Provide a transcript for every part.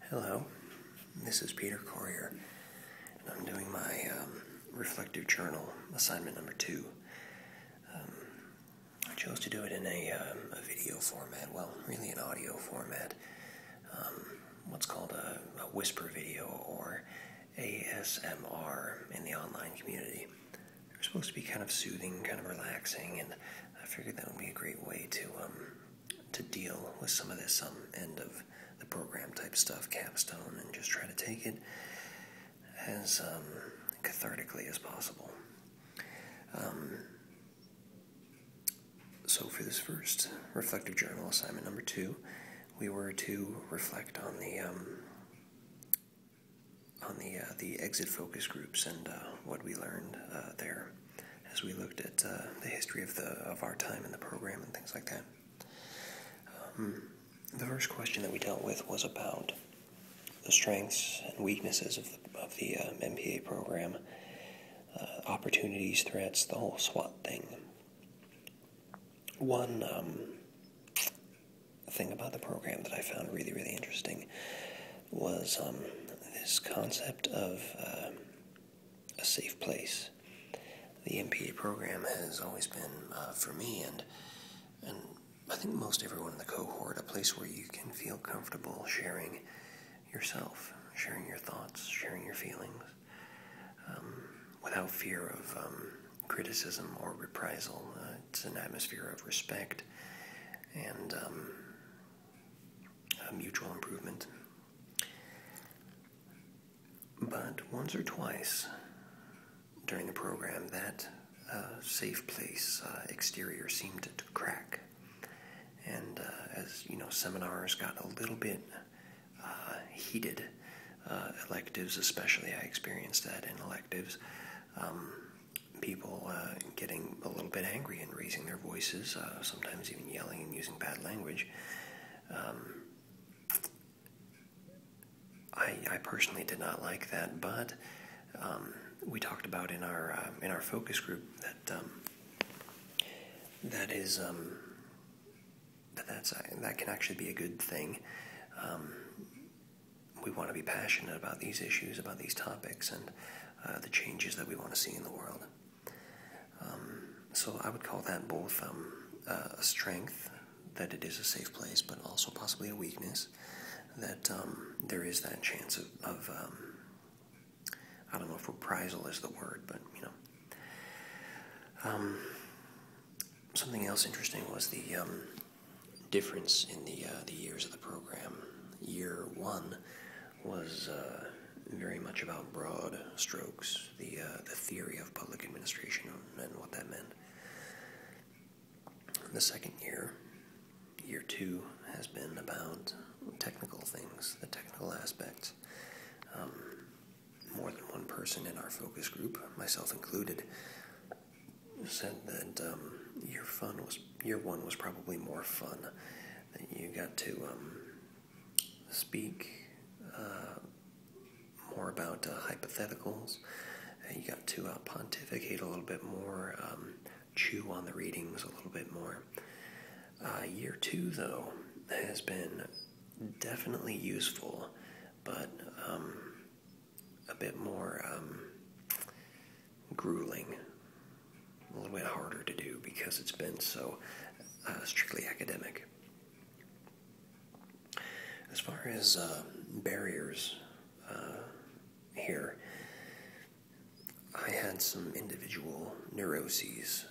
Hello, this is Peter Corrier, and I'm doing my reflective journal assignment number 2. I chose to do it in a video format, well, really an audio format, what's called a whisper video, or ASMR in the online community. They're supposed to be kind of soothing, kind of relaxing, and I figured that would be a great way to deal with some of this end of the program type stuff, capstone, and just try to take it as cathartically as possible. So for this first reflective journal assignment number 2, we were to reflect on the exit focus groups and what we learned there, as we looked at the history of our time in the program and things like that. The first question that we dealt with was about the strengths and weaknesses of the MPA program, opportunities, threats, the whole SWOT thing. One thing about the program that I found really, really interesting was this concept of a safe place. The MPA program has always been, for me, and I think most everyone in the cohort, a place where you can feel comfortable sharing yourself, sharing your thoughts, sharing your feelings, without fear of criticism or reprisal. It's an atmosphere of respect and mutual improvement. But once or twice during the program, that safe place exterior seemed to crack. And as seminars got a little bit heated, electives especially, I experienced that in electives, people getting a little bit angry and raising their voices, sometimes even yelling and using bad language. I personally did not like that, but we talked about in our focus group that can actually be a good thing. We want to be passionate about these issues, about these topics, and the changes that we want to see in the world. So I would call that both a strength, that it is a safe place, but also possibly a weakness, that there is that chance of I don't know if reprisal is the word, but something else interesting was the difference in the years of the program. Year 1 was very much about broad strokes, the theory of public administration and what that meant. The second year, year 2, has been about technical things, the technical aspects. More than one person in our focus group, myself included, said that year 1 was probably more fun. That you got to speak more about hypotheticals. You got to pontificate a little bit more, chew on the readings a little bit more. Year 2, though, has been definitely useful, but a bit more grueling, a little bit harder to do because it's been so strictly academic. As far as barriers here, I had some individual neuroses,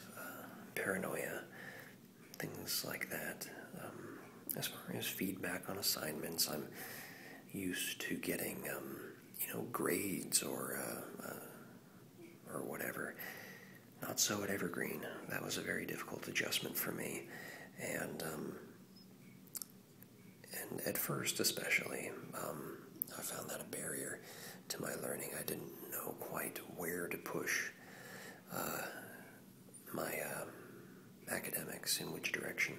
paranoia, things like that. As far as feedback on assignments, I'm used to getting, grades or whatever. Not so at Evergreen. That was a very difficult adjustment for me, and at first especially, I found that a barrier to my learning. I didn't know quite where to push my academics, in which direction.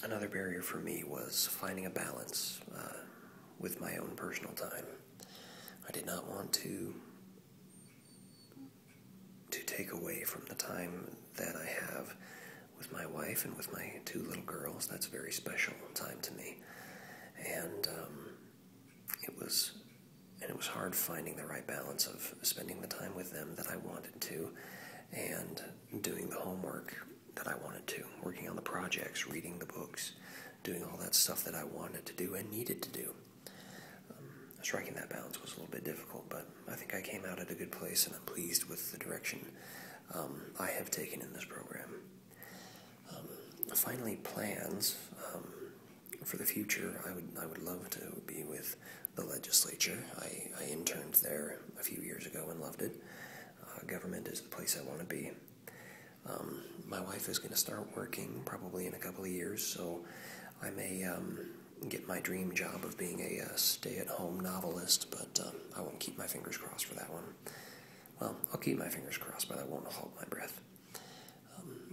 Another barrier for me was finding a balance with my own personal time. I did not want to take away from the time that I have with my wife and with my 2 little girls. That's a very special time to me. And it was hard finding the right balance of spending the time with them that I wanted to and doing the homework that I wanted to, working on the projects, reading the books, doing all that stuff that I wanted to do and needed to do. Striking that balance was a little bit difficult, but I think I came out at a good place, and I'm pleased with the direction I have taken in this program. Finally, plans for the future. I would love to be with the legislature. I interned there a few years ago and loved it. Government is the place I want to be. My wife is going to start working probably in a couple of years, so I may get my dream job of being a stay-at-home novelist, but I won't keep my fingers crossed for that one. Well, I'll keep my fingers crossed, but I won't hold my breath.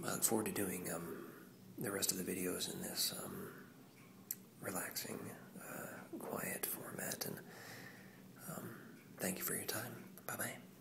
I look forward to doing the rest of the videos in this relaxing, quiet format, and thank you for your time. Bye-bye.